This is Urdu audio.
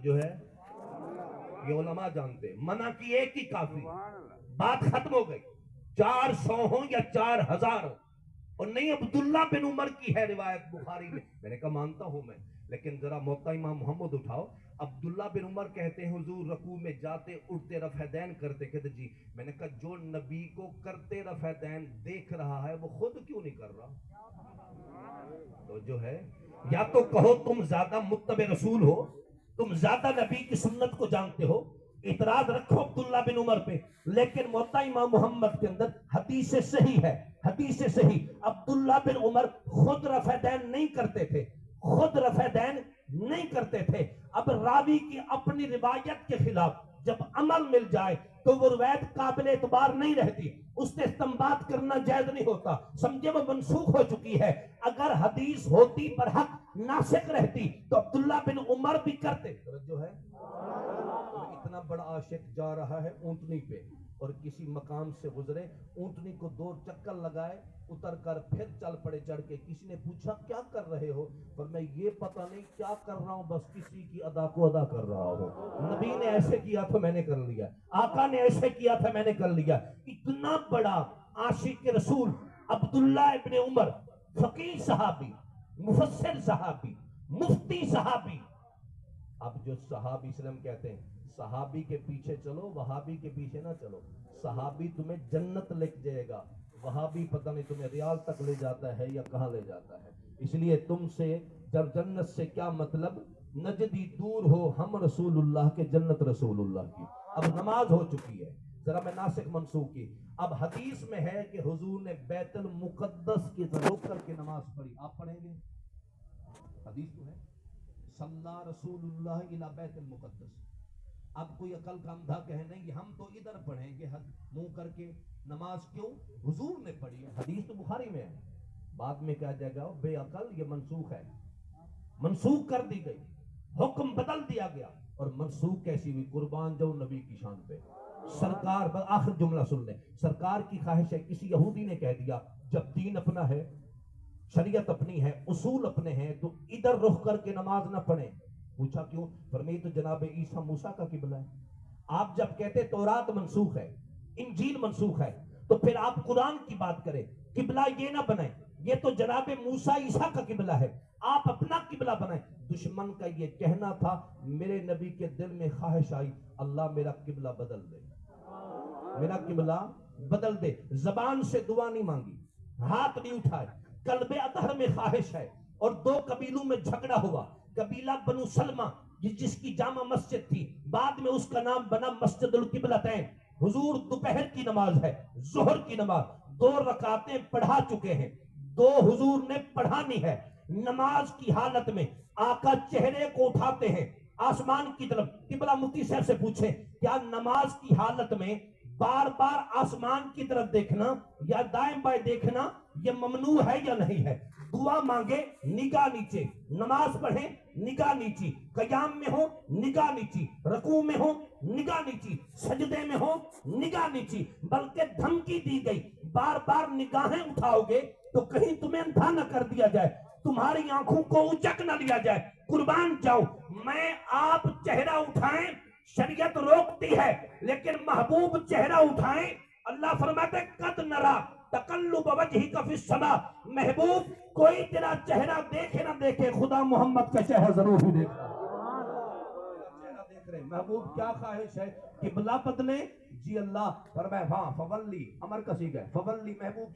جو ہے یہ علماء جانتے ہیں، منع کی ایک ہی کافی، بات ختم ہو گئی، 400 ہوں یا 4000 ہوں، اور نہیں عبداللہ بن عمر کی ہے روایت بخاری میں نے کہا مانتا ہوں میں، لیکن ذرا موقع امام محمد اٹھاؤ، عبداللہ بن عمر کہتے ہیں حضور رکوع میں جاتے اٹھتے رفع دین کرتے، کہتے جی، میں نے کہا جو نبی کو کرتے رفع دین دیکھ رہا ہے وہ خود کیوں نہیں کر رہا؟ تو جو ہے یا تو کہو تم زیادہ متبع رسول ہو، تم زیادہ نبی کی سنت کو جانتے ہو، اعتراض رکھو عبداللہ بن عمر پہ، لیکن موطا امام محمد کے اندر حدیث صحیح ہے، حدیث صحیح، عبداللہ بن عمر خود رفع دین نہیں کرتے تھے، خود رفع دین نہیں کرتے تھے۔ اب راوی کی اپنی روایت کے خلاف جب عمل مل جائے تو وہ روایت قابل اعتبار نہیں رہتی، اس سے استنباط کرنا جائز نہیں ہوتا، سمجھے وہ منسوخ ہو چکی ہے۔ اگر حدیث ہوتی برحق ناسخ رہتی تو عبداللہ بن عمر بھی کرتے۔ جو ہے اتنا بڑا عاشق جا رہا ہے اونٹنی پہ اور کسی مقام سے گزرے، اونٹنی کو 2 چکر لگائے، اتر کر پھر چل پڑے چڑھ کے، کسی نے پوچھا کیا کر رہے ہو؟ پر میں یہ پتہ نہیں کیا کر رہا ہوں، بس کسی کی ادا کو ادا کر رہا ہوں، نبی نے ایسے کیا تھا میں نے کر لیا، آقا نے ایسے کیا تھا میں نے کر لیا۔ اتنا بڑا عاشق رسول عبداللہ ابن عمر، فقیہ صحابی، مفسر صحابی، مفتی صحابی۔ اب جو صحابی اسلام کہتے ہیں صحابی کے پیچھے چلو، وہابی کے پیچھے نہ چلو، صحابی تمہیں جنت لکھ جائے گا، وہابی پتہ نہیں تمہیں ریال تک لے جاتا ہے یا کہاں لے جاتا ہے۔ اس لیے تم سے جب جنت سے کیا مطلب، نجدی دور ہو ہم رسول اللہ کے، جنت رسول اللہ کی۔ اب نماز ہو چکی ہے، ذرا میں ناسخ منسوخ کی، اب حدیث میں ہے کہ حضور نے بیت المقدس کی رک کر کے نماز پڑھی، آپ پڑھیں گے؟ حدیث تو ہے صلی رسول اللہ الی بیت المقدس۔ اب کوئی عقل کا اندھا کہے نہیں ہم تو ادھر پڑھیں گے منہ کر کے نماز، کیوں؟ حضور نے پڑھی ہے، حدیث تو بخاری میں ہے، بعد میں کہا جائے گا بے عقل یہ منسوخ ہے، منسوخ کر دی گئی، حکم بدل دیا گیا، اور منسوخ کیسی ہوئی؟ قربان جو نبی کی شان پہ سرکار، آخر جملہ سن لیں، سرکار کی خواہش ہے، کسی یہودی نے کہہ دیا جب دین اپنا ہے، شریعت اپنی ہے، اصول اپنے ہیں، تو ادھر رخ کر کے نماز نہ پڑھیں۔ پوچھا کیوں؟ فرمایا تو جناب عیسیٰ موسیٰ کا قبلہ ہے، آپ جب کہتے تورات منسوخ ہے، انجیل منسوخ ہے، تو پھر آپ قرآن کی بات کریں، قبلہ یہ نہ بنائیں، یہ تو جناب موسیٰ عیسیٰ کا قبلہ ہے، آپ اپنا قبلہ بنائیں۔ دشمن کا یہ کہنا تھا، میرے نبی کے دل میں خواہش آئی اللہ میرا قبلہ بدل دے، میرا قبلہ بدل دے، زبان سے دعا نہیں مانگی، ہاتھ نہیں اٹھائے، قلب اطہر میں خواہش ہے، اور 2 قبیلوں میں جھگڑا ہوا، قبیلہ بنو سلمہ جس کی جامع مسجد تھی، بعد میں اس کا نام بنا مسجد القبلتین۔ حضور دوپہر کی نماز ہے، ظہر کی نماز 2 رکعتیں پڑھا چکے ہیں، 2 حضور نے پڑھانی ہے، نماز کی حالت میں آقا چہرے کو اٹھاتے ہیں آسمان کی طرف، قبلہ مفتی صاحب سے پوچھیں کیا نماز کی حالت میں بار بار آسمان کی طرف دیکھنا یا دائیں بائیں دیکھنا یہ ممنوع ہے یا نہیں ہے؟ دعا مانگے نگاہ نیچے، نماز پڑھیں نگاہ نیچی، قیام میں ہو نگاہ نیچی، رکوع میں ہو نگاہ نیچی، سجدے میں ہو نگاہ نیچی، بلکہ دھمکی دی گئی بار بار نگاہیں اٹھاؤ گے تو کہیں تمہیں اندھا نہ کر دیا جائے، تمہاری آنکھوں کو اچک نہ لیا جائے، قربان جاؤ میں آپ چہرہ اٹھائیں شریعت روکتی ہے، لیکن محبوب چہرہ اٹھائیں اللہ فرماتے قد نرا تقلب وجہک فی السماء، محبوب کوئی تیرا چہرہ دیکھے نہ دیکھے خدا محمد کا چہرہ ضرور ہی دیکھا، چہرہ دیکھ رہے۔ محبوب کیا خواہش ہے؟ قبلہ بدلے، جی اللہ فرمائے ہاں فولی، امر کا سیغہ ہے، فولی محبوب